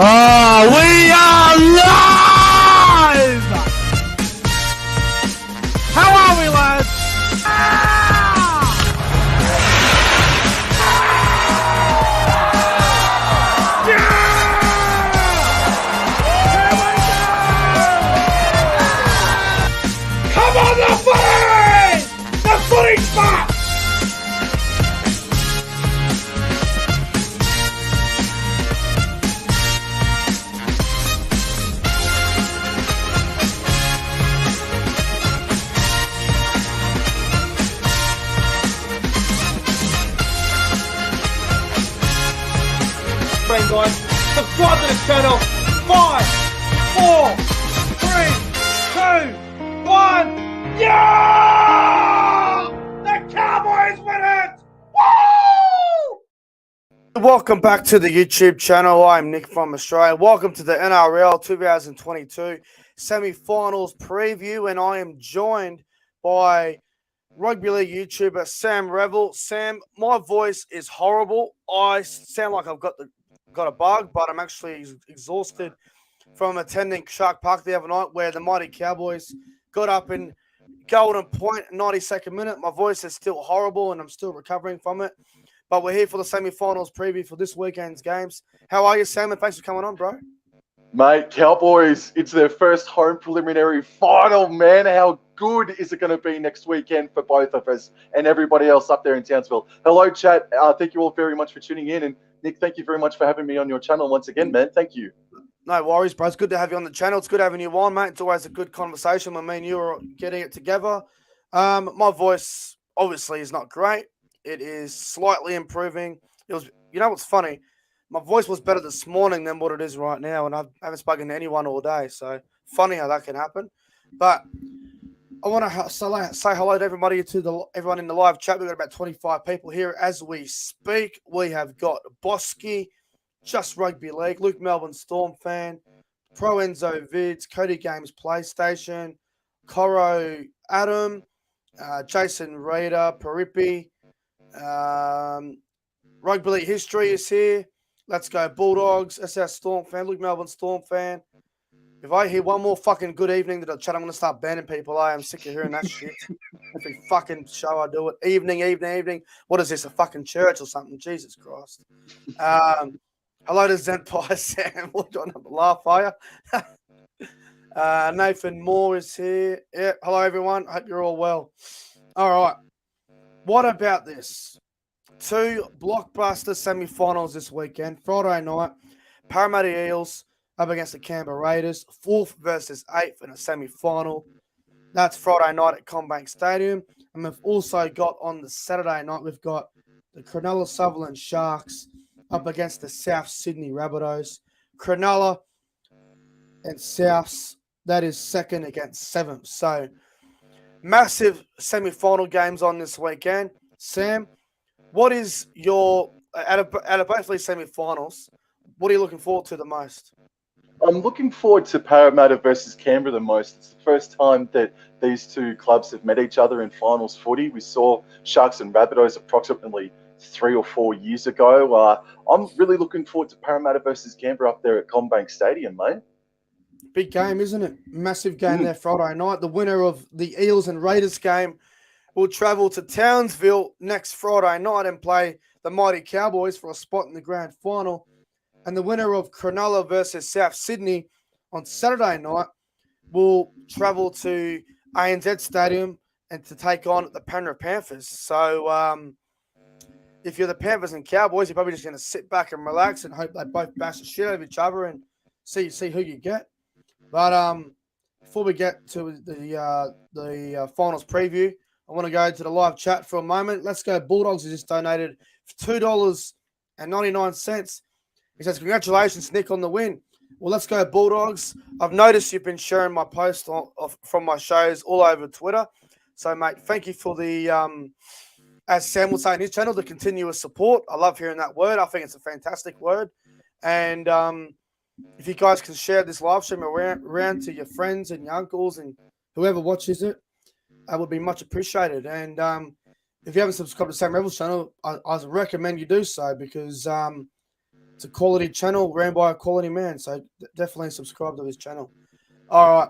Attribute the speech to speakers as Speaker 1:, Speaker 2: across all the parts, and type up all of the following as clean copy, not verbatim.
Speaker 1: Oh, we are live! How are we, lads? Come on, the footy! The footy spot! Guys, subscribe to the channel. 5, 4, 3, 2, 1. Yeah! The Cowboys win it! Woo! Welcome back to the YouTube channel. I'm Nick from Australia. Welcome to the NRL 2022 semi-finals preview, and I am joined by rugby league YouTuber Sam Revel. Sam, my voice is horrible. I sound like I've got a bug, but I'm actually exhausted from attending Shark Park the other night, where the mighty Cowboys got up in golden point, 92nd minute. My voice is still horrible, and I'm still recovering from it. But we're here for the semi-finals preview for this weekend's games. How are you, Sam? And thanks for coming on, bro.
Speaker 2: Mate, Cowboys, it's their first home preliminary final, man. How good is it going to be next weekend for both of us and everybody else up there in Townsville? Hello, chat. Thank you all very much for tuning in. And Nick, thank you very much for having me on your channel once again, man. Thank you.
Speaker 1: No worries, bro. It's good to have you on the channel. It's good having you on, mate. It's always a good conversation when me and you are getting it together. My voice obviously is not great. It is slightly improving. You know what's funny? My voice was better this morning than what it is right now, and I haven't spoken to anyone all day. So funny how that can happen. But I want to say hello to everybody, everyone in the live chat. We've got about 25 people here as we speak. We have got Bosky, Just Rugby League, Luke Melbourne Storm fan, Pro Enzo Vids, Cody Games PlayStation, Coro Adam, Jason Reader, Paripi, Rugby League History is here. Let's go Bulldogs, that's our Storm fan, Luke Melbourne Storm fan. If I hear one more fucking good evening that I chat, I'm going to start banning people. I am sick of hearing that shit. Every fucking show I do it. Evening. What is this, a fucking church or something? Jesus Christ. Hello to Zenpai Sam. What do I have to laugh, are you? Nathan Moore is here. Yeah, hello, everyone. I hope you're all well. All right. What about this? 2 blockbuster semi-finals this weekend. Friday night, Parramatta Eels up against the Canberra Raiders, 4th versus 8th in a semi-final. That's Friday night at CommBank Stadium. And we've also got on the Saturday night, we've got the Cronulla Sutherland Sharks up against the South Sydney Rabbitohs. Cronulla and Souths, that is 2nd against 7th. So, massive semi-final games on this weekend. Sam, what is your, out of both these semi-finals, what are you looking forward to the most?
Speaker 2: I'm looking forward to Parramatta versus Canberra the most. It's the first time that these two clubs have met each other in finals footy. We saw Sharks and Rabbitohs approximately 3 or 4 years ago. I'm really looking forward to Parramatta versus Canberra up there at CommBank Stadium, mate.
Speaker 1: Big game, isn't it? Massive game there Friday night. The winner of the Eels and Raiders game will travel to Townsville next Friday night and play the mighty Cowboys for a spot in the grand final. And the winner of Cronulla versus South Sydney on Saturday night will travel to ANZ Stadium and to take on the Penrith Panthers. So if you're the Panthers and Cowboys, you're probably just going to sit back and relax and hope they both bash the shit out of each other and see who you get. But before we get to the finals preview, I want to go to the live chat for a moment. Let's go. Bulldogs has just donated $2.99. He says, congratulations, Nick, on the win. Well, let's go Bulldogs. I've noticed you've been sharing my posts from my shows all over Twitter. So, mate, thank you for the, as Sam would say in his channel, the continuous support. I love hearing that word. I think it's a fantastic word. And if you guys can share this live stream around to your friends and your uncles and whoever watches it, that would be much appreciated. And if you haven't subscribed to Sam Revel's channel, I recommend you do so because It's a quality channel ran by a quality man, so definitely subscribe to his channel. All right,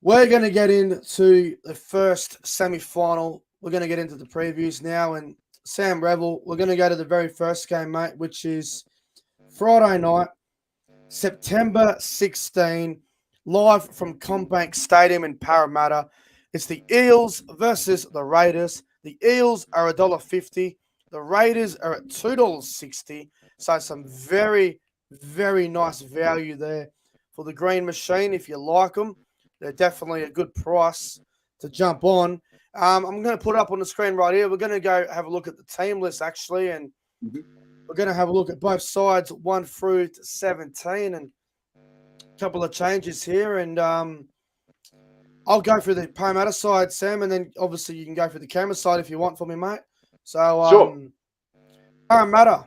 Speaker 1: we're going to get into the first semi-final. We're going to get into the previews now, and Sam Revel, we're going to go to the very first game, mate, which is Friday night, September 16, live from Combank Stadium in Parramatta. It's the Eels versus the Raiders. The Eels are $1.50. The Raiders are at $2.60. So some very, very nice value there for the Green Machine. If you like them, they're definitely a good price to jump on. I'm going to put it up on the screen right here. We're going to go have a look at the team list, actually, and we're going to have a look at both sides, 1 through to 17, and a couple of changes here. And I'll go through the Parramatta side, Sam, and then obviously you can go through the camera side if you want for me, mate. So,
Speaker 2: Sure.
Speaker 1: Parramatta,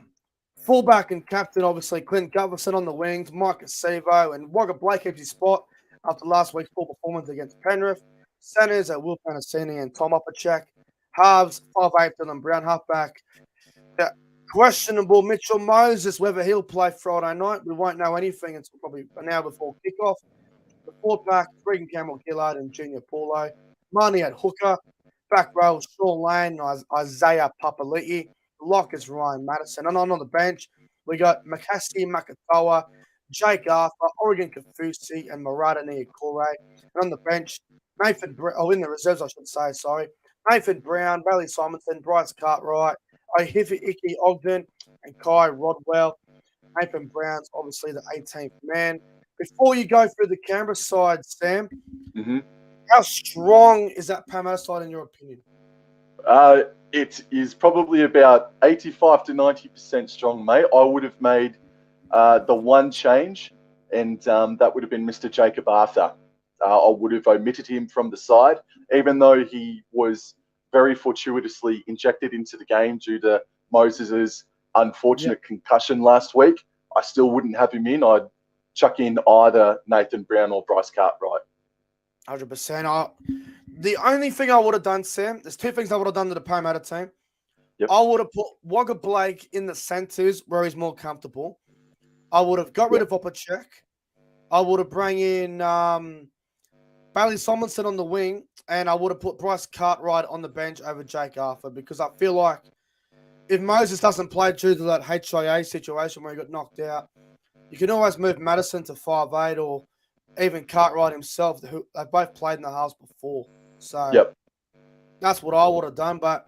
Speaker 1: fullback and captain, obviously, Clint Gutherson on the wings, Mike Acevo, and Wagga Blake keeps his spot after last week's poor performance against Penrith. Centers are Will Panasini and Tom Opacek. Halves, 5'8", and Brown halfback. The questionable Mitchell Moses, whether he'll play Friday night, we won't know anything until probably an hour before kickoff. The fourth back, Regan Campbell Gillard and Junior Paulo. Marnie at hooker. Back row, Sean Lane, Isaiah Papali'i. Lock is Ryan Madison. And on the bench, we got Makasi Makatoa, Jake Arthur, Oregon Kafusi, and Murata Niokore. And on the bench, in the reserves, I should say, sorry. Nathan Brown, Bailey Simonson, Bryce Cartwright, Ohifi Iki Ogden, and Kai Rodwell. Nathan Brown's obviously the 18th man. Before you go through the Canberra side, Sam, how strong is that Parramatta side in your opinion?
Speaker 2: It is probably about 85 to 90% strong, mate. I would have made the one change, and that would have been Mr. Jacob Arthur. I would have omitted him from the side, even though he was very fortuitously injected into the game due to Moses's unfortunate concussion last week. I still wouldn't have him in. I'd chuck in either Nathan Brown or Bryce Cartwright.
Speaker 1: 100%. The only thing I would have done, Sam, there's two things I would have done to the Parramatta team.
Speaker 2: Yep.
Speaker 1: I would have put Wagga Blake in the centres where he's more comfortable. I would have got rid of Opacek. I would have bring in Bailey Simonson on the wing, and I would have put Bryce Cartwright on the bench over Jake Arthur, because I feel like if Moses doesn't play due to that HIA situation where he got knocked out, you can always move Madison to 5'8", or even Cartwright himself, who they've both played in the halves before. So that's what I would have done. But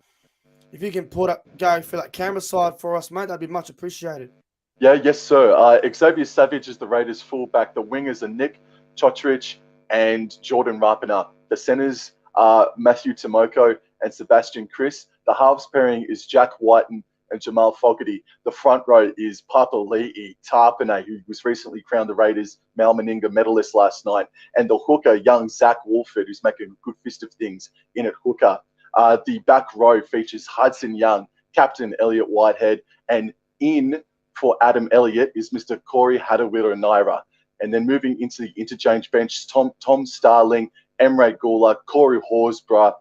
Speaker 1: if you can go for that camera side for us, mate, that'd be much appreciated.
Speaker 2: Yes, sir. Xavier Savage is the Raiders fullback. The wingers are Nick Chotrich and Jordan Rapana. The centers are Matthew Tomoko and Sebastian Chris. The halves pairing is Jack Whiten and Jamal Fogarty. The front row is Papali'i Tarpane, who was recently crowned the Raiders Mal Meninga medalist last night, and the hooker, young Zach Wolford, who's making a good fist of things in at hooker. The back row features Hudson Young, Captain Elliot Whitehead, and in for Adam Elliott is Mr. Corey Hadawira-Naira. And then moving into the interchange bench, Tom Starling, Emre Gula, Corey Horsburgh,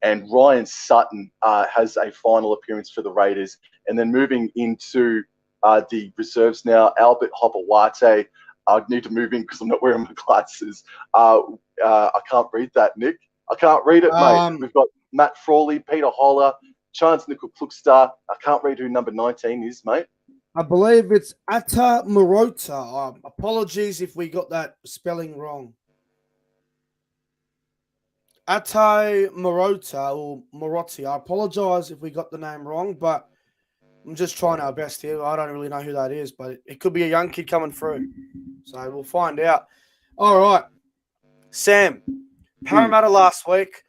Speaker 2: and Ryan Sutton has a final appearance for the Raiders. And then moving into the reserves now, Albert Hopawate. I need to move in because I'm not wearing my glasses. I can't read that, Nick. I can't read it, mate. We've got Matt Frawley, Peter Holler, Chance Nickel Klukstar. I can't read who number 19 is, mate.
Speaker 1: I believe it's Atta Morota. Apologies if we got that spelling wrong. Atai Morota or Morotti. I apologize if we got the name wrong, but I'm just trying our best here. I don't really know who that is, but it could be a young kid coming through. So we'll find out. All right. Sam, Parramatta last week,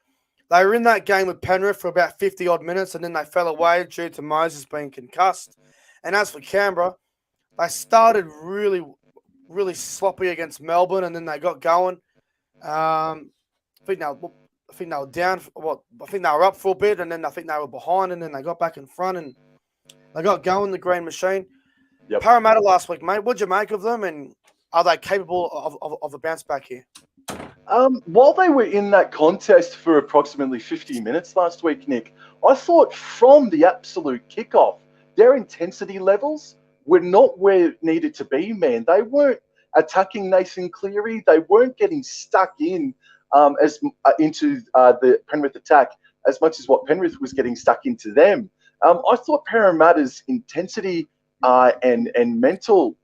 Speaker 1: they were in that game with Penrith for about 50-odd minutes, and then they fell away due to Moses being concussed. And as for Canberra, they started really, really sloppy against Melbourne, and then they got going. I think they were down. I think they were up for a bit, and then I think they were behind, and then they got back in front, and they got going, the Green Machine.
Speaker 2: Yep.
Speaker 1: Parramatta last week, mate. What'd you make of them, and are they capable of a bounce back here?
Speaker 2: While they were in that contest for approximately 50 minutes last week, Nick, I thought from the absolute kickoff, their intensity levels were not where it needed to be, man. They weren't attacking Nathan Cleary. They weren't getting stuck in into the Penrith attack as much as what Penrith was getting stuck into them. I thought Parramatta's intensity and mental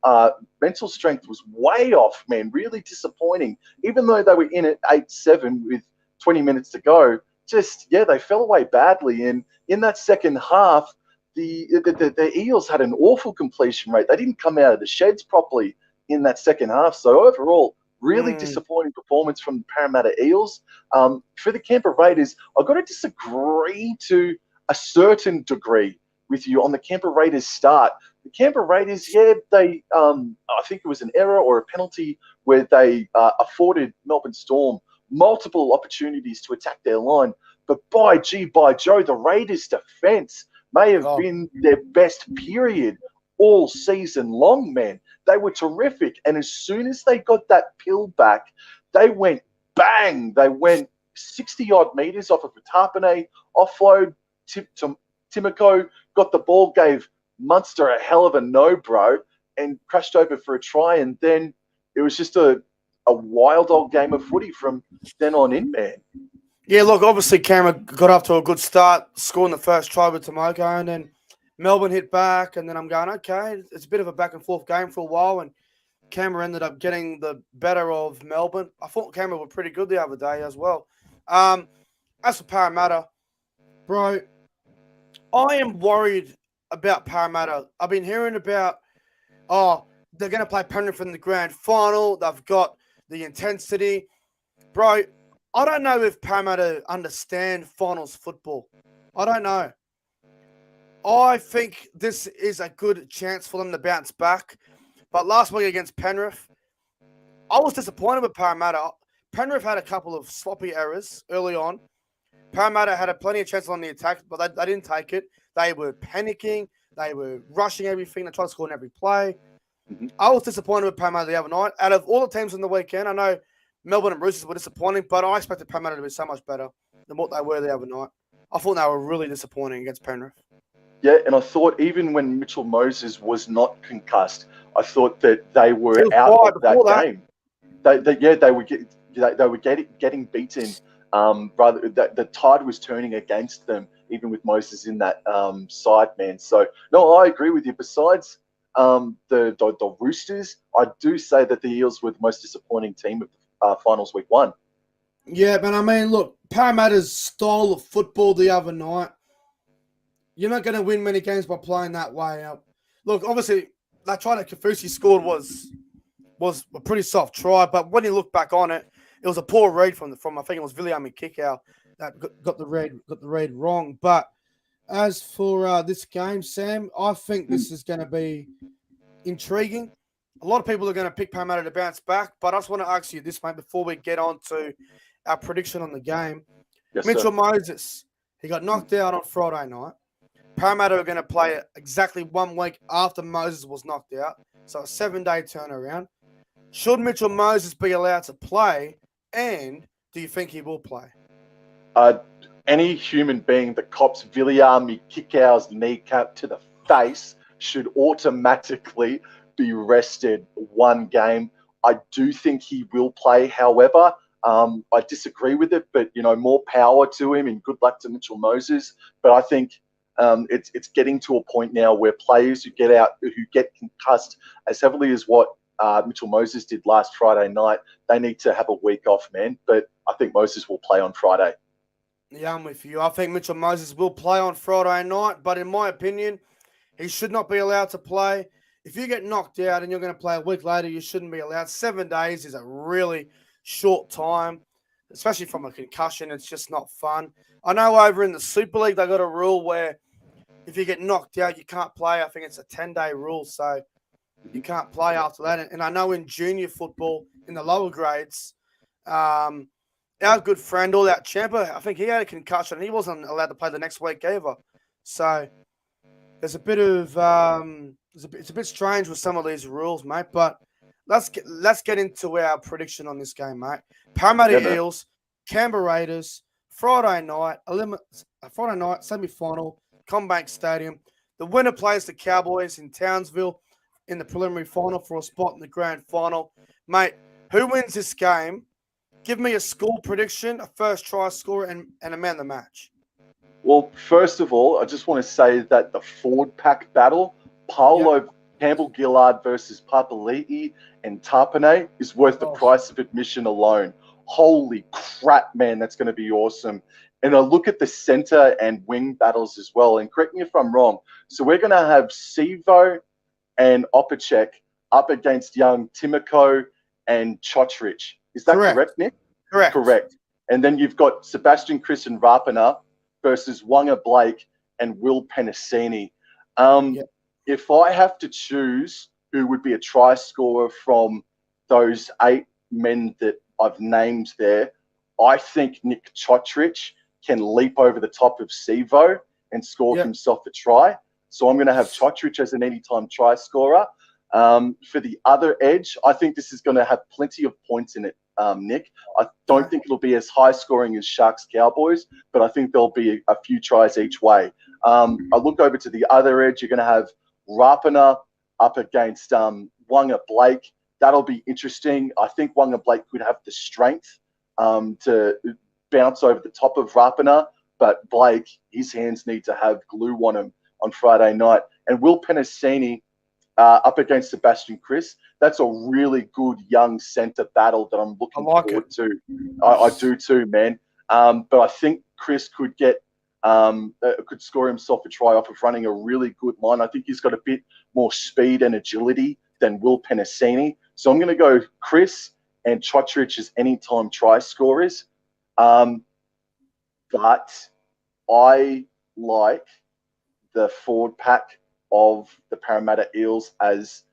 Speaker 2: strength was way off, man. Really disappointing. Even though they were in at 8-7 with 20 minutes to go, they fell away badly. And in that second half, the Eels had an awful completion rate. They didn't come out of the sheds properly in that second half. So overall, really disappointing performance from the Parramatta Eels. For the Canberra Raiders, I've got to disagree to a certain degree with you on the Canberra Raiders start. The Canberra Raiders, they I think it was an error or a penalty where they afforded Melbourne Storm multiple opportunities to attack their line. But by Joe, the Raiders' defence may have been their best period all season long, man. They were terrific. And as soon as they got that pill back, they went bang. They went 60-odd metres off of a Tarpanay offload. Timoko got the ball, gave Munster a hell of a no, bro, and crashed over for a try. And then it was just a wild old game of footy from then on in, man.
Speaker 1: Yeah, look, obviously Canberra got off to a good start, scoring the first try with Timoko, and then Melbourne hit back, and then I'm going, okay, it's a bit of a back-and-forth game for a while, and Canberra ended up getting the better of Melbourne. I thought Canberra were pretty good the other day as well. As for Parramatta, bro, I am worried about Parramatta. I've been hearing about, they're going to play Penrith in the grand final. They've got the intensity. Bro, I don't know if Parramatta understand finals football. I don't know. I think this is a good chance for them to bounce back. But last week against Penrith, I was disappointed with Parramatta. Penrith had a couple of sloppy errors early on. Parramatta had plenty of chances on the attack, but they didn't take it. They were panicking. They were rushing everything. They tried to score in every play. I was disappointed with Parramatta the other night. Out of all the teams in the weekend, I know Melbourne and Roosters were disappointing, but I expected Parramatta to be so much better than what they were the other night. I thought they were really disappointing against Penrith.
Speaker 2: Yeah, and I thought even when Mitchell Moses was not concussed, I thought that they were out of that game. They were getting beaten. Rather, the tide was turning against them, even with Moses in that side, man. So no, I agree with you. Besides the Roosters, I do say that the Eels were the most disappointing team of the finals week 1.
Speaker 1: Yeah, but I mean, look, Parramatta's style of football the other night, you're not going to win many games by playing that way. Look, obviously, that try that Kafusi scored was a pretty soft try, but when you look back on it, it was a poor read from I think it was Viliami Kikau that got the read wrong. But as for this game, Sam, I think this is going to be intriguing. A lot of people are going to pick Parramatta to bounce back, but I just want to ask you this, mate, before we get on to our prediction on the game.
Speaker 2: Yes,
Speaker 1: Mitchell
Speaker 2: sir.
Speaker 1: Moses, he got knocked out on Friday night. Parramatta are going to play it exactly 1 week after Moses was knocked out, so a 7-day turnaround. Should Mitchell Moses be allowed to play, and do you think he will play?
Speaker 2: Any human being that cops Viliami Kikau's kneecap to the face should automatically be rested 1 game. I do think he will play, however. I disagree with it, but, more power to him and good luck to Mitchell Moses. But I think it's getting to a point now where players who get concussed as heavily as what Mitchell Moses did last Friday night, they need to have a week off, man. But I think Moses will play on Friday.
Speaker 1: Yeah, I'm with you. I think Mitchell Moses will play on Friday night, but in my opinion, he should not be allowed to play. If you get knocked out and you're going to play a week later, you shouldn't be allowed. 7 days is a really short time, especially from a concussion. It's just not fun. I know over in the Super League, they got a rule where if you get knocked out, you can't play. I think it's a 10-day rule, so you can't play after that. And I know in junior football, in the lower grades, our good friend, all that Champa, I think he had a concussion. And he wasn't allowed to play the next week either. So there's a bit of it's a bit strange with some of these rules, mate. But let's get into our prediction on this game, mate. Parramatta Eels, Canberra Raiders, Friday night semi-final, CommBank Stadium. The winner plays the Cowboys in Townsville. in the preliminary final for a spot in the grand final. Mate, who wins this game? Give me a score prediction, a first try score, and a man of the match.
Speaker 2: Well, first of all, I just want to say that the forward pack battle, Paolo Campbell-Gillard versus Papali'i and Tapane, is worth the price of admission alone. Holy crap, man, that's going to be awesome. And I look at the center and wing battles as well. And correct me if I'm wrong. So we're going to have Sivo and Opacek up against young Timoko and Chotrich. Is that correct, Nick?
Speaker 1: Correct.
Speaker 2: Correct. And then you've got Sebastian Chris and Rapana versus Wanga Blake and Will Penasini. If I have to choose who would be a try scorer from those 8 men that I've named there, I think Nick Chotrich can leap over the top of Sivo and score himself a try. So I'm going to have Chotrich as an anytime try scorer. For the other edge, I think this is going to have plenty of points in it, Nick. I don't think it'll be as high scoring as Sharks Cowboys, but I think there'll be a few tries each way. I look over to the other edge. You're going to have Rapana up against Wanga Blake. That'll be interesting. I think Wanga Blake could have the strength to bounce over the top of Rapana, but Blake, his hands need to have glue on him on Friday night. And Will Penasini up against Sebastian Chris. That's a really good young centre battle that I'm looking forward to. I do too, man. But I think Chris could could score himself a try off of running a really good line. I think he's got a bit more speed and agility than Will Penasini. So I'm going to go Chris and Chotrich as anytime try scorers. But I like the forward pack of the Parramatta Eels as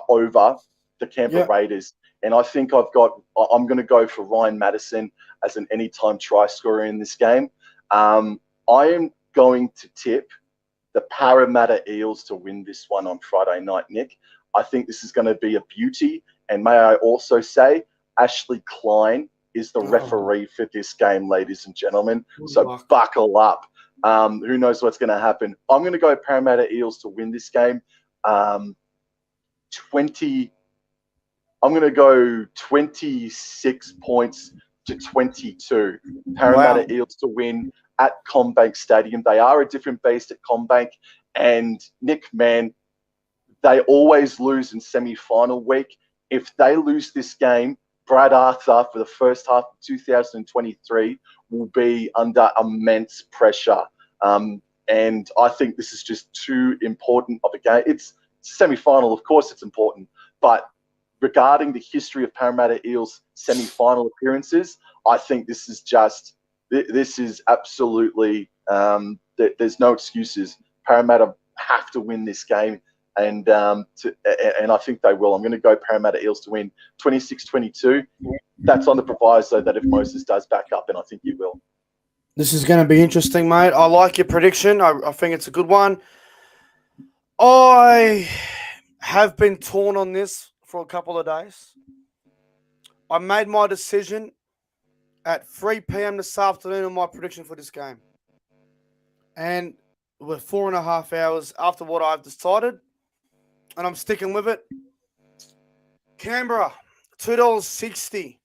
Speaker 2: over the Canberra Raiders. And I think I'm going to go for Ryan Madison as an anytime try scorer in this game. I am going to tip the Parramatta Eels to win this one on Friday night, Nick. I think this is going to be a beauty. And may I also say, Ashley Klein is the referee for this game, ladies and gentlemen. So buckle up. Who knows what's going to happen? I'm going to go Parramatta Eels to win this game. I'm going to go 26 points to 22. Parramatta Eels to win at CommBank Stadium. They are a different beast at CommBank. And Nick, man, they always lose in semi-final week. If they lose this game, Brad Arthur for the first half of 2023 will be under immense pressure. And I think this is just too important of a game. It's semi-final, of course it's important. But regarding the history of Parramatta Eels semi-final appearances, I think this is absolutely, there's no excuses. Parramatta have to win this game. And I think they will. I'm going to go Parramatta Eels to win 26-22. That's on the proviso that if Moses does back up, and I think he will.
Speaker 1: This is going to be interesting, mate. I like your prediction. I think it's a good one. I have been torn on this for a couple of days. I made my decision at 3 p.m. this afternoon on my prediction for this game. And we're 4.5 hours after what I've decided. And I'm sticking with it. Canberra, $2.60.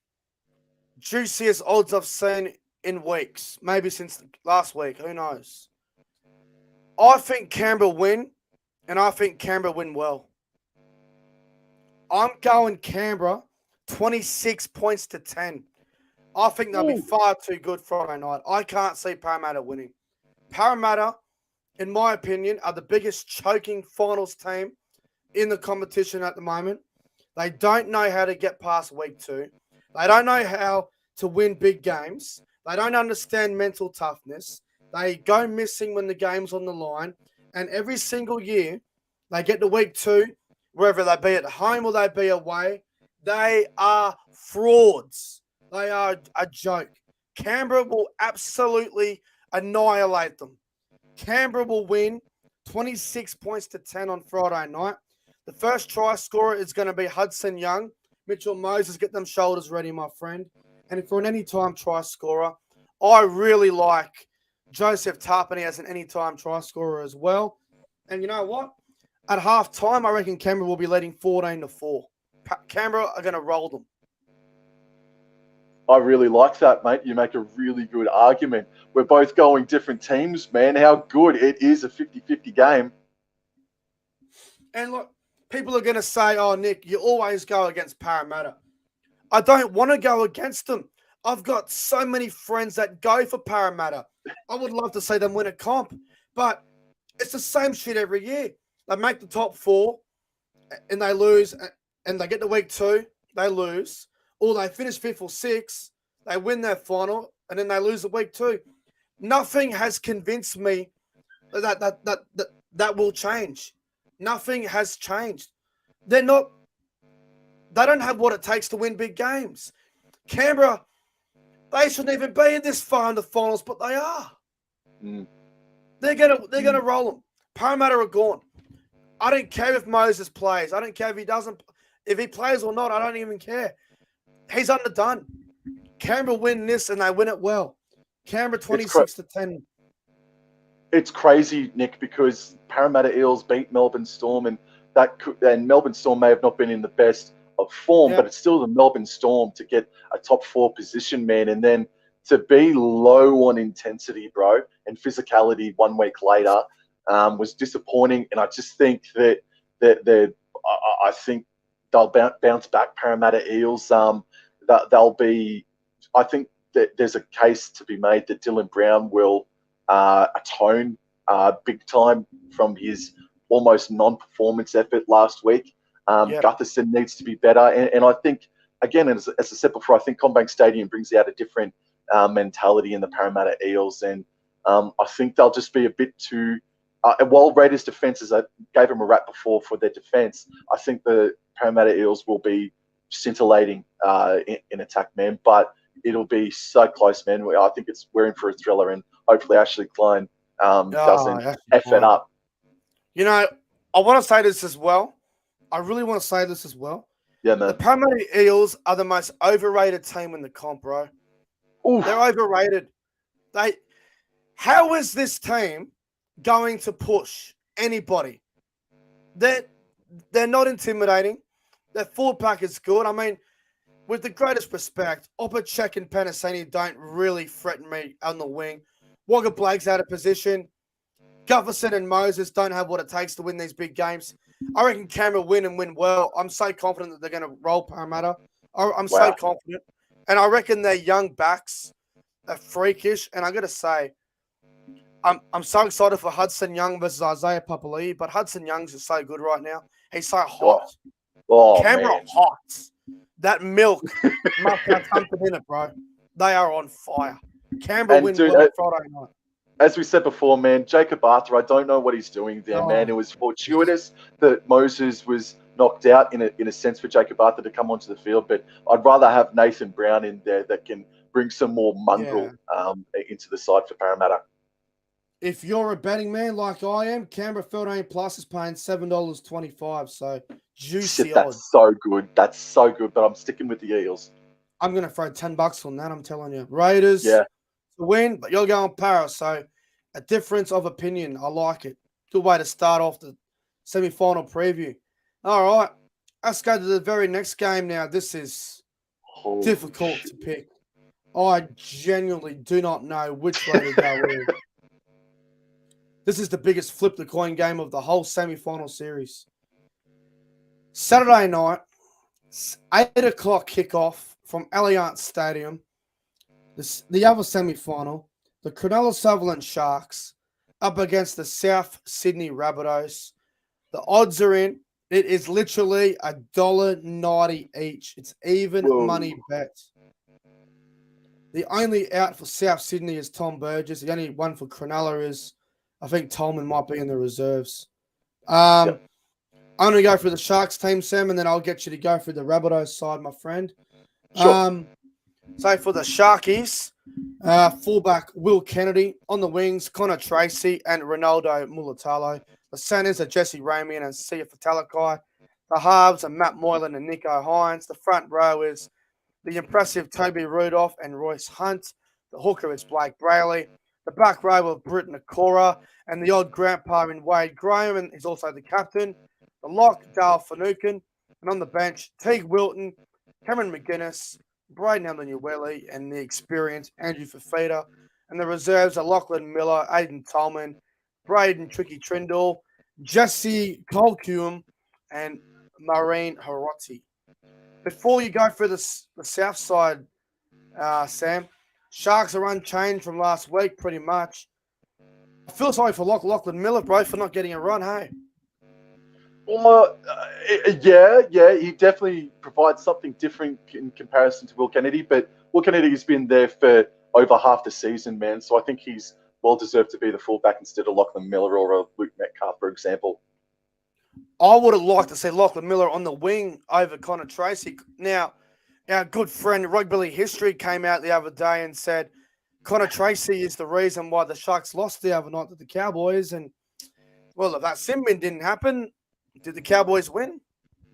Speaker 1: Juiciest odds I've seen in weeks. Maybe since last week. Who knows? I think Canberra win. And I think Canberra win well. I'm going Canberra 26 points to 10. I think they'll be far too good Friday night. I can't see Parramatta winning. Parramatta, in my opinion, are the biggest choking finals team in the competition at the moment. They don't know how to get past week 2. They don't know how to win big games. They don't understand mental toughness. They go missing when the game's on the line. And every single year, they get to week 2, whether they be at home or they be away. They are frauds. They are a joke. Canberra will absolutely annihilate them. Canberra will win 26 points to 10 on Friday night. The first try scorer is going to be Hudson Young. Mitchell Moses, get them shoulders ready, my friend. And for an anytime try scorer, I really like Joseph Tapine as an anytime try scorer as well. And you know what? At half time, I reckon Canberra will be leading 14-4. Canberra are going to roll them.
Speaker 2: I really like that, mate. You make a really good argument. We're both going different teams, man. How good it is a 50-50 game.
Speaker 1: And look, people are going to say, oh, Nick, you always go against Parramatta. I don't want to go against them. I've got so many friends that go for Parramatta. I would love to see them win a comp, but it's the same shit every year. They make the top 4 and they lose, and they get to week 2, they lose, or they finish 5th or 6th, they win their final, and then they lose the week 2. Nothing has convinced me that will change. Nothing has changed. They don't have what it takes to win big games. Canberra, they shouldn't even be in this far in the finals, but they are.
Speaker 2: Mm.
Speaker 1: They're gonna roll them. Parramatta are gone. I don't care if Moses plays. I don't care if he doesn't. If he plays or not, I don't even care. He's underdone. Canberra win this, and they win it well. Canberra 26-10.
Speaker 2: It's crazy, Nick, because Parramatta Eels beat Melbourne Storm, and Melbourne Storm may have not been in the best of form, but it's still the Melbourne Storm to get a top 4 position, man, and then to be low on intensity, bro, and physicality 1 week later was disappointing. And I just think that I think they'll bounce back. Parramatta Eels, they'll be. I think that there's a case to be made that Dylan Brown will atone big time from his almost non-performance effort last week. Gutherson needs to be better. And I think, again, as I said before, I think CommBank Stadium brings out a different mentality in the Parramatta Eels. And I think they'll just be a bit too... while Raiders' defences, I gave them a rap before for their defence, I think the Parramatta Eels will be scintillating in attack, man. But it'll be so close, man. I think we're in for a thriller, and hopefully Ashley Klein doesn't F it up.
Speaker 1: You know, I want to say this as well. I really want to say this as well.
Speaker 2: Yeah, man.
Speaker 1: The Parramatta Eels are the most overrated team in the comp, bro. Oof. They're overrated. How is this team going to push anybody? They're not intimidating. Their forward pack is good. I mean, with the greatest respect, Opacek and Panasini don't really threaten me on the wing. Wagga Blake's out of position. Gutherson and Moses don't have what it takes to win these big games. I reckon Canberra win and win well. I'm so confident that they're going to roll Parramatta. I'm so confident. And I reckon their young backs are freakish. And I got to say, I'm so excited for Hudson Young versus Isaiah Papali'i, but Hudson Young's just so good right now. He's so hot. Canberra hot. That milk must have something in it, bro. They are on fire. Canberra win well Friday night.
Speaker 2: As we said before, man, Jacob Arthur, I don't know what he's doing there, man. It was fortuitous that Moses was knocked out in a sense for Jacob Arthur to come onto the field, but I'd rather have Nathan Brown in there that can bring some more mongrel into the side for Parramatta.
Speaker 1: If you're a betting man like I am, Canberra 13 plus is paying $7.25, so juicy.
Speaker 2: Shit, that's so good. That's so good, but I'm sticking with the Eels.
Speaker 1: I'm going to throw $10 on that, I'm telling you. Raiders to win, but you're going Para, so a difference of opinion. I like it. Good way to start off the semi-final preview. All right, let's go to the very next game now. This is difficult to pick. I genuinely do not know which way to go with. This is the biggest flip the coin game of the whole semi-final series. Saturday night, 8 o'clock kickoff from Allianz Stadium. The other semi-final, the Cronulla-Sutherland Sharks up against the South Sydney Rabbitohs. The odds are in. It is literally $1.90 each. It's even money bet. The only out for South Sydney is Tom Burgess. The only one for Cronulla is, I think Tolman might be in the reserves. I'm going to go through the Sharks team, Sam, and then I'll get you to go through the Rabbitohs side, my friend. Sure. So for the Sharkies, fullback Will Kennedy. On the wings, Connor Tracy and Ronaldo Mulatalo. The centers are Jesse Ramian and Sia Fatalakai. The halves are Matt Moylan and Nico Hines. The front row is the impressive Toby Rudolph and Royce Hunt. The hooker is Blake Brayley. The back row of Britton Nakora and the odd grandpa in Wade Graham, and he's also the captain. The lock, Dale Finucane. And on the bench, Teague Wilton, Cameron McGuinness, Braden Elmanueli, and the experienced Andrew Fafita. And the reserves are Lachlan Miller, Aidan Tolman, Braden Tricky Trindle, Jesse Colquhoun, and Maureen Hiroti. Before you go for the south side, Sam, Sharks are unchanged from last week, pretty much. I feel sorry for Lachlan Miller, bro, for not getting a run, hey?
Speaker 2: Well, yeah, he definitely provides something different in comparison to Will Kennedy, but Will Kennedy's been there for over half the season, man, so I think he's well deserved to be the fullback instead of Lachlan Miller or a Luke Metcalf, for example.
Speaker 1: I would have liked to see Lachlan Miller on the wing over Connor Tracy. Now, our good friend Rugby History came out the other day and said Connor Tracy is the reason why the Sharks lost the other night to the Cowboys. And, well, if that sin bin didn't happen, did the Cowboys win?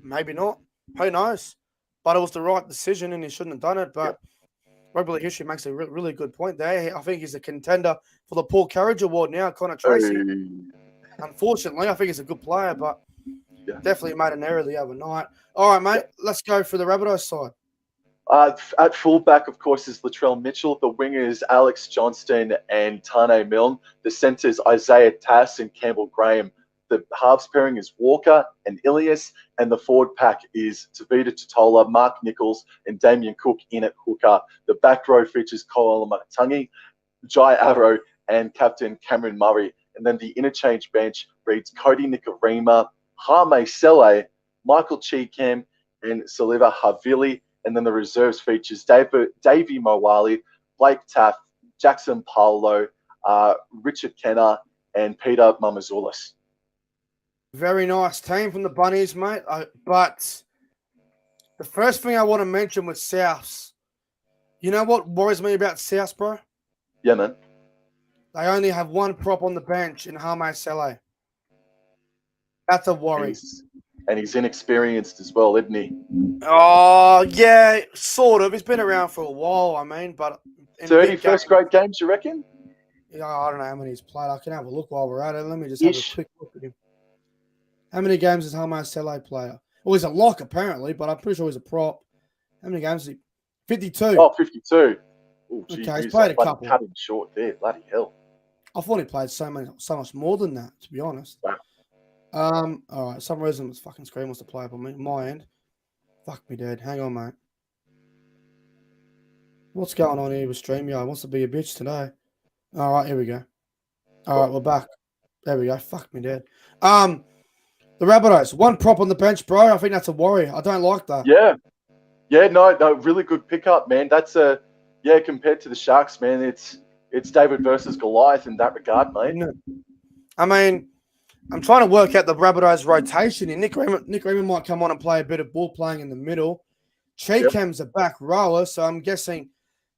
Speaker 1: Maybe not. Who knows? But it was the right decision and he shouldn't have done it. But Rugby History makes a really good point there. I think he's a contender for the Paul Carriage Award now, Connor Tracy. Unfortunately, I think he's a good player, but definitely made an error the other night. All right, mate, let's go for the Rabbitohs side.
Speaker 2: At fullback, of course, is Latrell Mitchell. The wingers, Alex Johnston and Tane Milne. The centres, Isaiah Tass and Campbell Graham. The halves pairing is Walker and Ilias. And the forward pack is Tavita Totola, Mark Nichols, and Damien Cook in at hooker. The back row features Koala Makatangi, Jai Arrow, and Captain Cameron Murray. And then the interchange bench reads Cody Nikarima, Hame Sele, Michael Cheekham, and Saliva Havili. And then the reserves features Davey Mowali, Blake Taff, Jackson Paulo, Richard Kenner, and Peter Mamazoulis.
Speaker 1: Very nice team from the Bunnies, mate. But the first thing I want to mention with Souths, you know what worries me about Souths, bro?
Speaker 2: Yeah, man.
Speaker 1: They only have one prop on the bench in Hame Sele. That's a worry.
Speaker 2: And he's inexperienced as well, isn't he?
Speaker 1: Oh, yeah, sort of. He's been around for a while, I mean, but...
Speaker 2: 30 first-grade games, you reckon?
Speaker 1: Yeah, I don't know how many he's played. I can have a look while we're at it. Let me just have a quick look at him. How many games does Hame Sele play? Well, he's a lock, apparently, but I'm pretty sure he's a prop. How many games is he? 52.
Speaker 2: Oh, 52. Ooh,
Speaker 1: okay, he's played a couple.
Speaker 2: Cut him short there. Bloody hell.
Speaker 1: I thought he played so much more than that, to be honest.
Speaker 2: Wow.
Speaker 1: All right. Some reason this fucking screen wants to play up on me. My end. Fuck me, dead. Hang on, mate. What's going on here with StreamYard? Wants to be a bitch today. All right, here we go. All right, we're back. There we go. Fuck me, dead. The Rabbitohs, one prop on the bench, bro. I think that's a worry. I don't like that.
Speaker 2: Yeah, no, really good pickup, man. That's compared to the Sharks, man, it's David versus Goliath in that regard, mate.
Speaker 1: I mean, I'm trying to work out the Rabbitohs rotation. Nick Raymond might come on and play a bit of ball playing in the middle. Cheekham's a back rower, so I'm guessing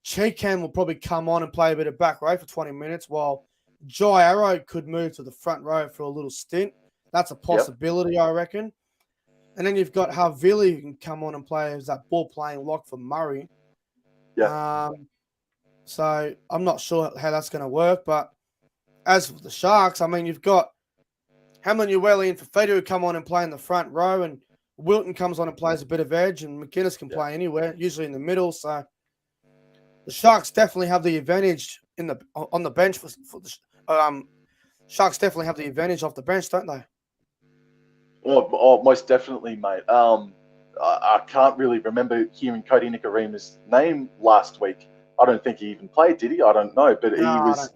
Speaker 1: Cheekham will probably come on and play a bit of back row for 20 minutes, while Jai Arrow could move to the front row for a little stint. That's a possibility, I reckon. And then you've got Havili who can come on and play as that ball playing lock for Murray. So I'm not sure how that's going to work. But as for the Sharks, I mean, you've got Hamlin-Ueli and Fafita who come on and play in the front row, and Wilton comes on and plays a bit of edge, and McInnes can play anywhere, usually in the middle. So the Sharks definitely have the advantage on the bench for the Sharks definitely have the advantage off the bench, don't they?
Speaker 2: Oh, most definitely, mate. I can't really remember hearing Cody Nikarima's name last week. I don't think he even played, did he? I don't know, but he was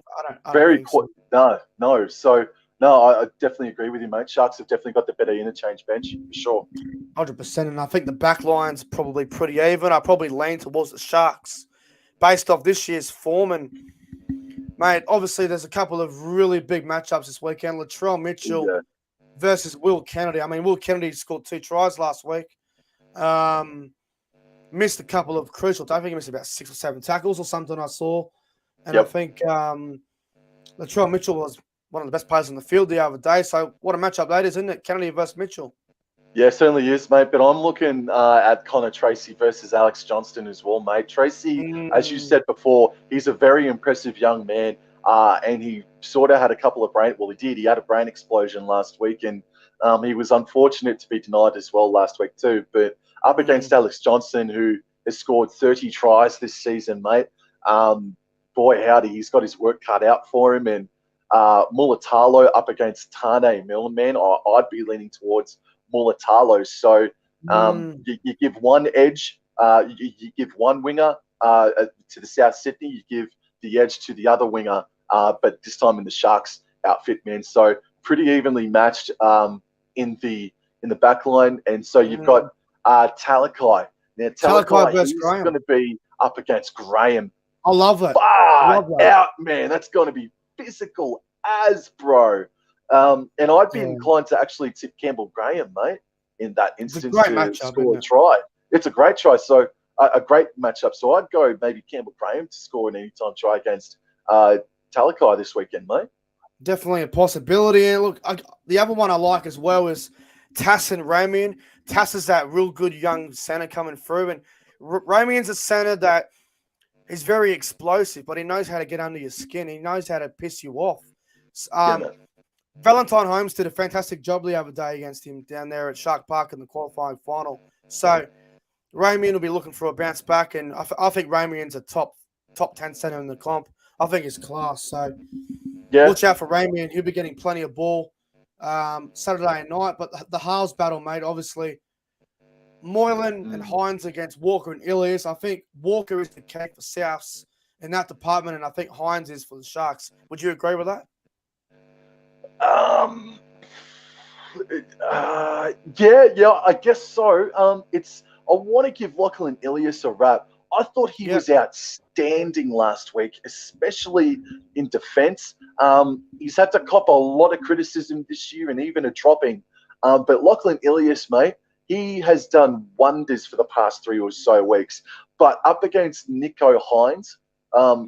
Speaker 2: very quick. No. So, no, I definitely agree with you, mate. Sharks have definitely got the better interchange bench, for sure.
Speaker 1: 100%, and I think the back line's probably pretty even. I probably lean towards the Sharks based off this year's form. And, mate, obviously there's a couple of really big matchups this weekend. Latrell Mitchell versus Will Kennedy. I mean, Will Kennedy scored 2 tries last week. Missed a couple of crucial. I think he missed about 6 or 7 tackles or something I saw. And I think Latrell Mitchell was one of the best players on the field the other day. So what a matchup that is, isn't it? Kennedy versus Mitchell.
Speaker 2: Yeah, certainly is, mate. But I'm looking at Connor Tracy versus Alex Johnston as well, mate. Tracy, as you said before, he's a very impressive young man. and he sort of had a couple of he had a brain explosion last week, and he was unfortunate to be denied as well last week too. But up against Alex Johnson, who has scored 30 tries this season, mate. Boy, howdy, he's got his work cut out for him. And Mulatalo up against Tane Milne, man, I'd be leaning towards Mulatalo. So you give one edge, you give one winger to the South Sydney, you give the edge to the other winger, but this time in the Sharks outfit, man. So pretty evenly matched in the back line. And so you've got Talakai. Now, Talakai, he's going to be up against Graham.
Speaker 1: I love it.
Speaker 2: Out, man. That's going to be physical as, bro. And I'd be inclined to actually tip Campbell Graham, mate, in that instance to score a try. It's a great try. So a great matchup. So I'd go maybe Campbell Graham to score an anytime try against Talakai this weekend, mate.
Speaker 1: Definitely a possibility. And look, the other one I like as well is Tass and Ramian. Tass is that real good young center coming through, and Ramian's a center that he's very explosive, but he knows how to get under your skin. He knows how to piss you off. Valentine Holmes did a fantastic job the other day against him down there at Shark Park in the qualifying final. So Ramian will be looking for a bounce back, and I think Ramian's a top 10 center in the comp. I think it's class. So watch out for Ramian. He'll be getting plenty of ball Saturday night. But the halves battle, mate, obviously Moylan and Hines against Walker and Ilias. I think Walker is the cake for Souths in that department, and I think Hines is for the Sharks. Would you agree with that?
Speaker 2: Yeah, I guess so. I want to give Lachlan Ilias a rap. I thought he was outstanding last week, especially in defence. He's had to cop a lot of criticism this year and even a dropping. But Lachlan Ilias, mate, he has done wonders for the past 3 or so weeks. But up against Nicho Hines,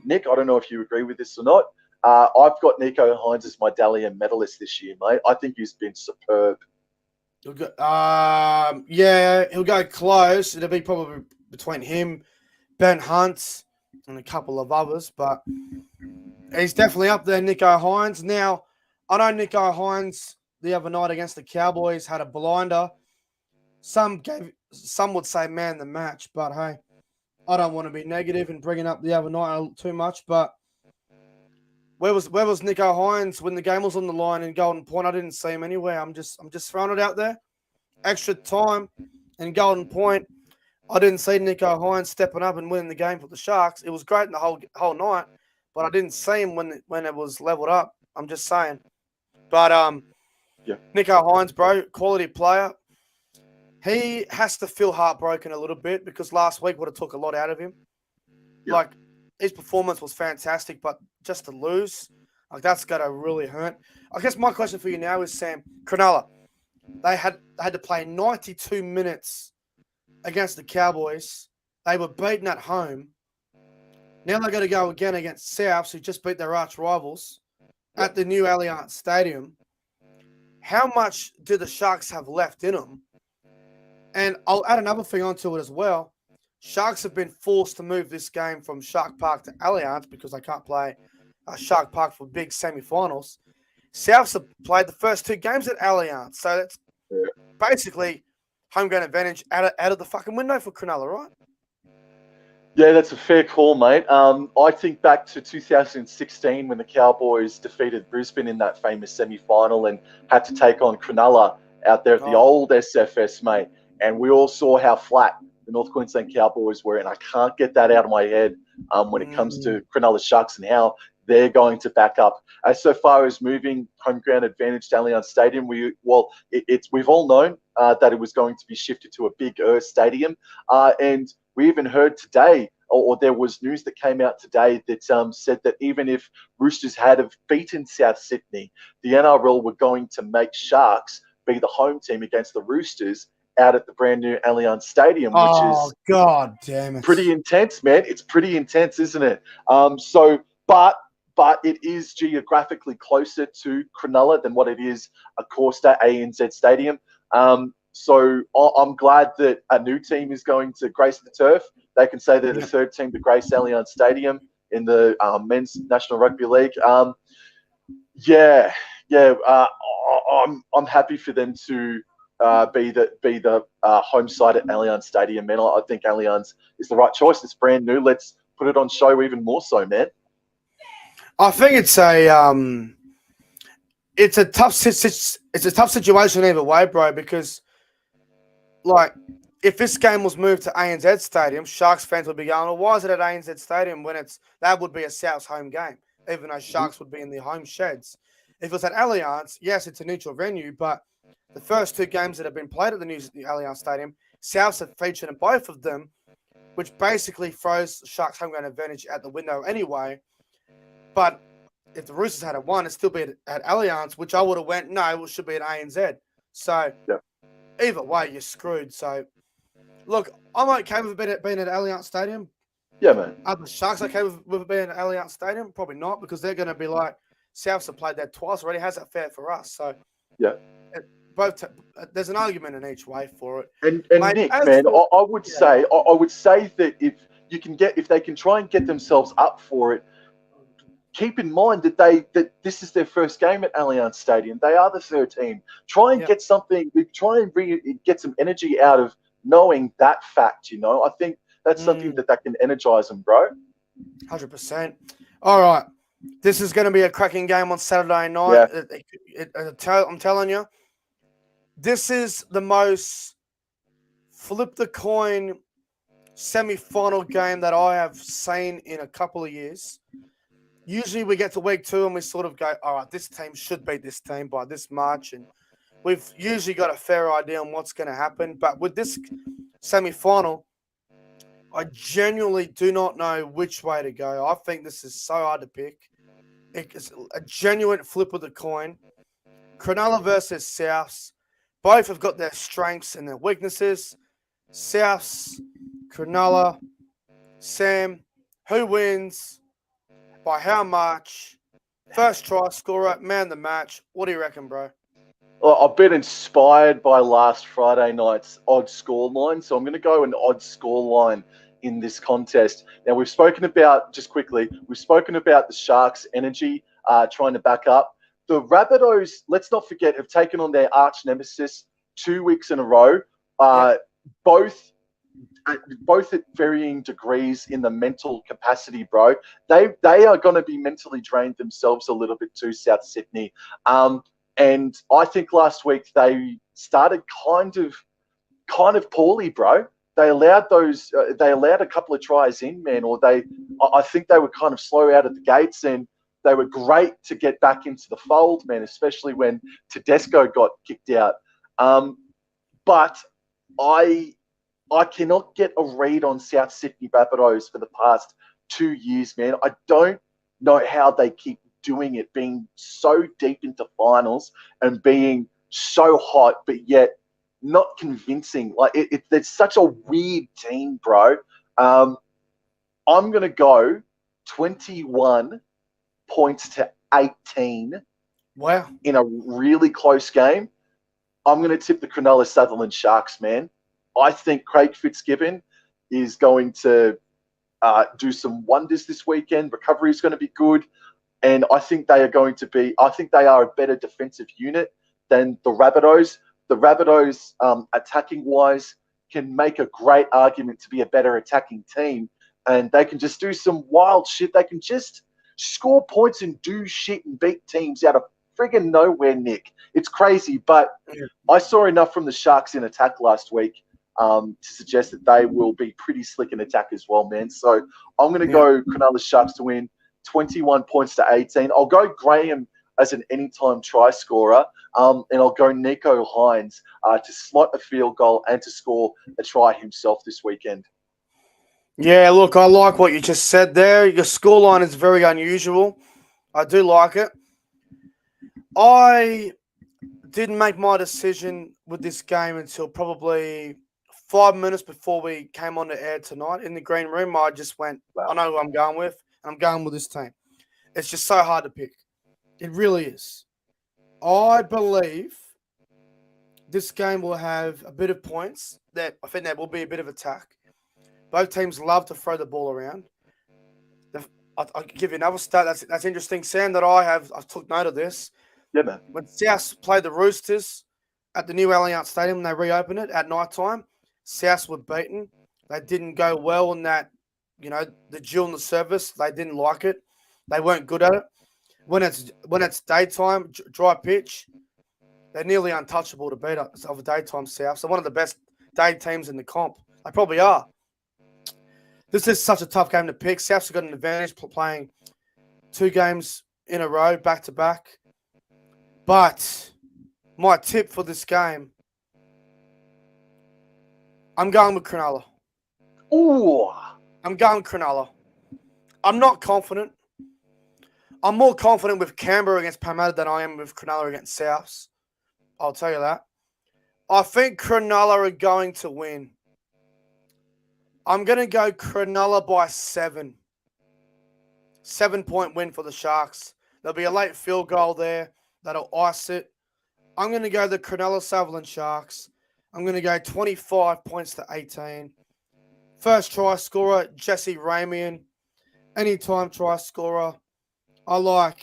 Speaker 2: Nick, I don't know if you agree with this or not. I've got Nicho Hines as my Dally M medalist this year, mate. I think he's been superb.
Speaker 1: He'll go close. It'll be probably between him, Ben Hunt, and a couple of others, but he's definitely up there, Nicho Hines. Now, I know Nicho Hines the other night against the Cowboys had a blinder. Some would say man the match, but hey, I don't want to be negative and bringing up the other night too much. But where was Nicho Hines when the game was on the line in Golden Point? I didn't see him anywhere. I'm just throwing it out there. Extra time in Golden Point. I didn't see Nicho Hines stepping up and winning the game for the Sharks. It was great in the whole night, but I didn't see him when it was leveled up. I'm just saying. But Nicho Hines, bro, quality player. He has to feel heartbroken a little bit because last week would have took a lot out of him.
Speaker 2: Yep.
Speaker 1: Like, his performance was fantastic, but just to lose, like, that's got to really hurt. I guess my question for you now is, Sam, Cronulla, they had to play 92 minutes against the Cowboys. They were beaten at home. Now they're going to go again against Souths, who just beat their arch rivals at the new Allianz Stadium. How much do the Sharks have left in them? And I'll add another thing onto it as well. Sharks have been forced to move this game from Shark Park to Allianz because they can't play Shark Park for big semi-finals. Souths have played the first 2 games at Allianz. So that's basically home ground advantage out of the fucking window for Cronulla, right?
Speaker 2: Yeah, that's a fair call, mate. I think back to 2016 when the Cowboys defeated Brisbane in that famous semi-final and had to take on Cronulla out there at the old SFS, mate. And we all saw how flat the North Queensland Cowboys were, and I can't get that out of my head when it comes to Cronulla Sharks and how they're going to back up. As so far as moving home ground advantage to Allianz Stadium, we've all known that it was going to be shifted to a bigger stadium, and we even heard today, or there was news that came out today that said that even if Roosters had have beaten South Sydney, the NRL were going to make Sharks be the home team against the Roosters out at the brand new Allianz Stadium, which is
Speaker 1: God damn it,
Speaker 2: pretty intense, man. It's pretty intense, isn't it? But it is geographically closer to Cronulla than what it is Acosta ANZ Stadium. So I'm glad that a new team is going to grace the turf. They can say they're the third team to grace Allianz Stadium. in the men's National Rugby League. Yeah, yeah. I'm happy for them to be the home side at Allianz Stadium, man. I think Allianz is the right choice. It's brand new. Let's put it on show even more so, man.
Speaker 1: I think it's a tough situation either way, bro. Because like, if this game was moved to ANZ Stadium, Sharks fans would be going, "Well, why is it at ANZ Stadium when that would be a South's home game?" Even though Sharks would be in their home sheds. If it was at Allianz, yes, it's a neutral venue, but the first two games that have been played at the Allianz Stadium, Souths have featured in both of them, which basically throws Sharks' home ground advantage out the window anyway. But if the Roosters had won, it'd still be at Allianz, which I would have went, no, it should be at ANZ. So either way, you're screwed. So look, I'm okay with it being at Allianz Stadium.
Speaker 2: Yeah, man.
Speaker 1: Are the Sharks okay with it being at Allianz Stadium? Probably not, because they're going to be like, Souths have played that twice already. How's that fair for us? So
Speaker 2: yeah,
Speaker 1: there's an argument in each way for it.
Speaker 2: And mate, Nick, man, I would say that if they can try and get themselves up for it, keep in mind that this is their first game at Allianz Stadium. They are the third team. Try and get something. Try and get some energy out of knowing that fact. You know, I think that's something that can energize them, bro.
Speaker 1: 100%. All right, this is going to be a cracking game on Saturday night. Yeah. I'm telling you, this is the most flip the coin semi-final game that I have seen in a couple of years. Usually we get to week 2 and we sort of go, all right, this team should beat this team by this much. And we've usually got a fair idea on what's going to happen. But with this semi-final, I genuinely do not know which way to go. I think this is so hard to pick. It's a genuine flip of the coin. Cronulla versus Souths. Both have got their strengths and their weaknesses. Souths, Cronulla, Sam, who wins? By how much? First try scorer, man of the match. What do you reckon, bro?
Speaker 2: Well, I've been inspired by last Friday night's odd scoreline, so I'm going to go an odd scoreline in this contest. Now, we've spoken about the Sharks' energy trying to back up. The Rabbitohs, let's not forget, have taken on their arch nemesis 2 weeks in a row, both at varying degrees in the mental capacity, bro. They are going to be mentally drained themselves a little bit too, South Sydney. And I think last week they started kind of poorly, bro. They allowed a couple of tries in, man, I think they were kind of slow out of the gates, and they were great to get back into the fold, man, especially when Tedesco got kicked out. But I cannot get a read on South Sydney Rabbitohs for the past 2 years, man. I don't know how they keep doing it, being so deep into finals and being so hot, but yet not convincing. Like it's such a weird team, bro. I'm gonna go 21 points to 18.
Speaker 1: Wow.
Speaker 2: In a really close game. I'm gonna tip the Cronulla Sutherland Sharks, man. I think Craig Fitzgibbon is going to do some wonders this weekend. Recovery is going to be good. And I think they are a better defensive unit than the Rabbitohs. The Rabbitohs, attacking-wise, can make a great argument to be a better attacking team. And they can just do some wild shit. They can just score points and do shit and beat teams out of friggin' nowhere, Nick. It's crazy. But I saw enough from the Sharks in attack last week to suggest that they will be pretty slick in attack as well, man. So I'm going to go Cronulla Sharks to win 21 points to 18. I'll go Graham as an anytime try scorer, and I'll go Nico Hines to slot a field goal and to score a try himself this weekend.
Speaker 1: Yeah, look, I like what you just said there. Your scoreline is very unusual. I do like it. I didn't make my decision with this game until probably 5 minutes before we came on the air tonight in the green room. I just went, I know who I'm going with, and I'm going with this team. It's just so hard to pick. It really is. I believe this game will have a bit of points. I think there will be a bit of attack. Both teams love to throw the ball around. I'll give you another stat that's interesting, Sam, that I took note of this.
Speaker 2: Yeah, man.
Speaker 1: When South played the Roosters at the new Allianz Stadium, when they reopened it at night time, South were beaten. They didn't go well in that, the duel in the service. They didn't like it. They weren't good at it. When it's daytime, dry pitch, they're nearly untouchable to beat us of a daytime South. So one of the best day teams in the comp. They probably are. This is such a tough game to pick. South's got an advantage playing 2 games in a row, back to back. But my tip for this game, I'm going with Cronulla.
Speaker 2: Ooh.
Speaker 1: I'm going Cronulla. I'm not confident. I'm more confident with Canberra against Parramatta than I am with Cronulla against Souths. I'll tell you that. I think Cronulla are going to win. I'm going to go Cronulla by 7. 7-point win for the Sharks. There'll be a late field goal there that'll ice it. I'm going to go the Cronulla Sutherland Sharks. I'm going to go 25 points to 18. First try scorer, Jesse Ramian. Anytime try scorer. I like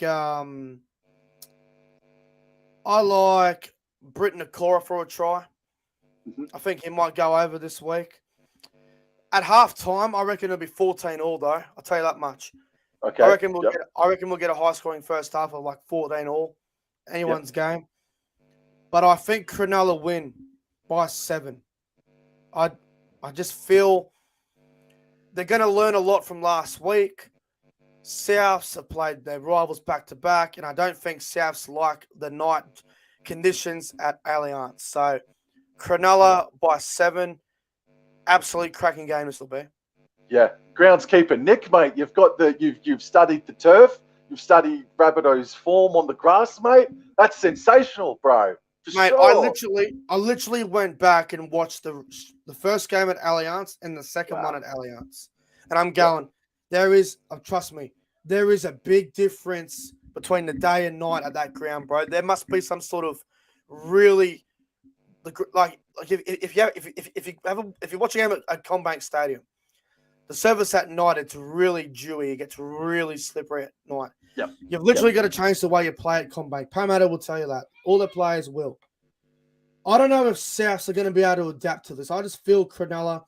Speaker 1: Britton Okora for a try. I think he might go over this week. At halftime, I reckon it'll be 14-all though. I'll tell you that much.
Speaker 2: Okay.
Speaker 1: I reckon we'll get a high scoring first half of like 14-all. Anyone's game. But I think Cronulla win by 7. I just feel they're going to learn a lot from last week. Souths have played their rivals back to back, and I don't think Souths like the night conditions at Allianz. So Cronulla by 7. Absolute cracking game this will be.
Speaker 2: Yeah, groundskeeper Nick, mate. You've studied the turf. You've studied Rabbitohs' form on the grass, mate. That's sensational, bro.
Speaker 1: Mate,
Speaker 2: sure.
Speaker 1: I literally went back and watched the first game at Allianz and the second one at Allianz, and I'm going. Trust me, there is a big difference between the day and night at that ground, bro. There must be some sort of really if you watch a game at CommBank Stadium, the service at night, it's really dewy. It gets really slippery at night.
Speaker 2: Yep.
Speaker 1: You've literally got to change the way you play at CommBank. Parramatta will tell you that. All the players will. I don't know if Souths are going to be able to adapt to this. I just feel Cronulla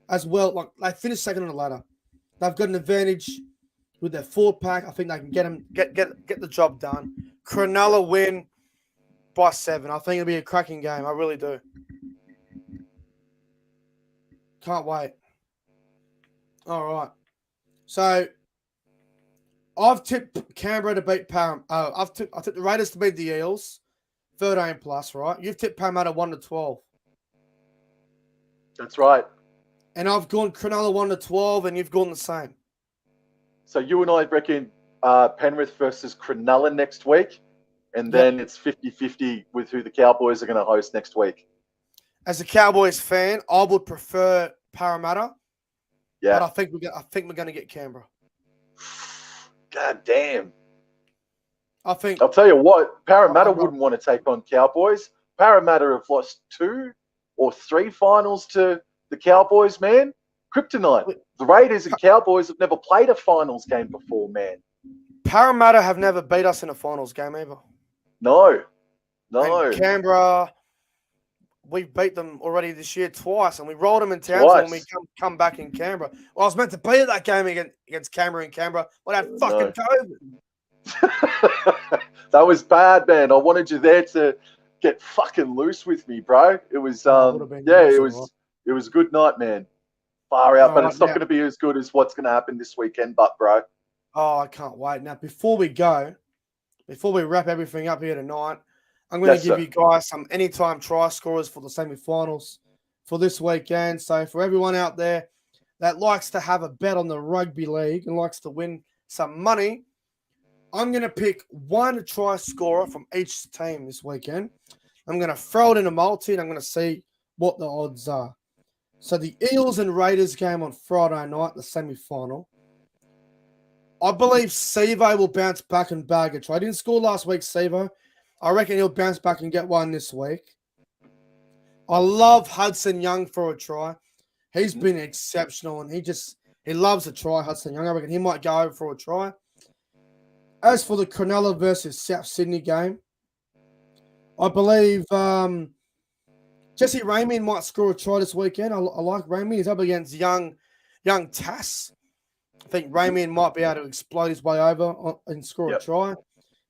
Speaker 1: as well. Like they finished second on the ladder. They've got an advantage with their forward pack. I think they can get the job done. Cronulla win by 7. I think it'll be a cracking game. I really do. Can't wait. All right. So I've tipped Canberra to beat Parramatta. I tipped the Raiders to beat the Eels, 13 plus, right? You've tipped Parramatta 1-12.
Speaker 2: That's right.
Speaker 1: And I've gone Cronulla 1-12, and you've gone the same.
Speaker 2: So you and I reckon Penrith versus Cronulla next week, and then it's 50-50 with who the Cowboys are going to host next week.
Speaker 1: As a Cowboys fan, I would prefer Parramatta.
Speaker 2: Yeah.
Speaker 1: But I think we're going to get Canberra.
Speaker 2: God damn.
Speaker 1: I'll
Speaker 2: tell you what, Parramatta wouldn't want to take on Cowboys. Parramatta have lost 2 or 3 finals to the Cowboys, man. Kryptonite. The Raiders and Cowboys have never played a finals game before, man.
Speaker 1: Parramatta have never beat us in a finals game either.
Speaker 2: No.
Speaker 1: And Canberra, we beat them already this year twice, and we rolled them in Townsville when we come back in Canberra. Well, I was meant to be at that game against Canberra in Canberra, but I had fucking COVID.
Speaker 2: That was bad, man. I wanted you there to get fucking loose with me, bro. It was, it was a good night, man. Far out, but it's not going to be as good as what's going to happen this weekend, bro.
Speaker 1: Oh, I can't wait. Now, before we wrap everything up here tonight, I'm going to give you guys some anytime try scorers for the semi-finals for this weekend. So for everyone out there that likes to have a bet on the rugby league and likes to win some money, I'm going to pick one try scorer from each team this weekend. I'm going to throw it in a multi, and I'm going to see what the odds are. So the Eels and Raiders game on Friday night, the semi-final. I believe Sevo will bounce back and bag a try. He didn't score last week, Sevo. I reckon he'll bounce back and get one this week. I love Hudson Young for a try. He's been exceptional, and He loves a try, Hudson Young. I reckon he might go over for a try. As for the Cronulla versus South Sydney game, I believe Jesse Ramien might score a try this weekend. I like Ramien. He's up against young Tass. I think Ramien might be able to explode his way over and score a try.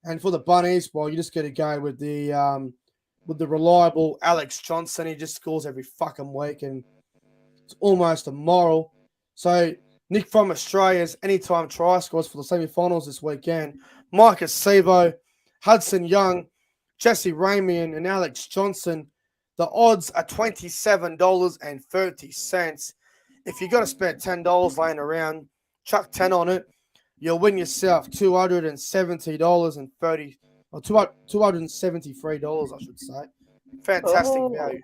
Speaker 1: And for the Bunnies, well, you just got to go with the reliable Alex Johnson. He just scores every fucking week, and it's almost immoral. So Nick from Australia's anytime try scores for the semi-finals this weekend. Micah Sevo, Hudson Young, Jesse Ramien, and Alex Johnson. The odds are $27.30. If you got to spend $10 laying around, chuck 10 on it. You'll win yourself $270.30 or $273, I should say. Fantastic value.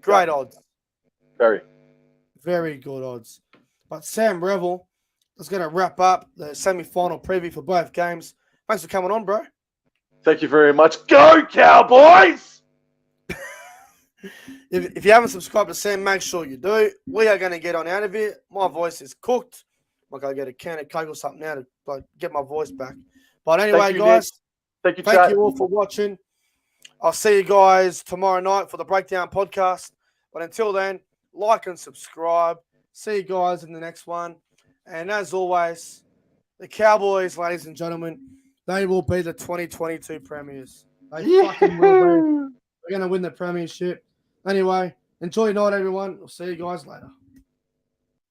Speaker 1: Great odds. Very good odds. But Sam Revel is going to wrap up the semi-final preview for both games. Thanks for coming on, bro.
Speaker 2: Thank you very much. Go Cowboys!
Speaker 1: If you haven't subscribed to Sam, make sure you do. We are going to get on out of here. My voice is cooked. I'm going to get a can of Coke or something now to get my voice back. But anyway, guys,
Speaker 2: thank
Speaker 1: you all for watching. I'll see you guys tomorrow night for the Breakdown podcast. But until then, like and subscribe. See you guys in the next one. And as always, the Cowboys, ladies and gentlemen, they will be the 2022 premiers. They fucking will be. We're going to win the premiership. Anyway, enjoy your night, everyone. We'll see you guys later.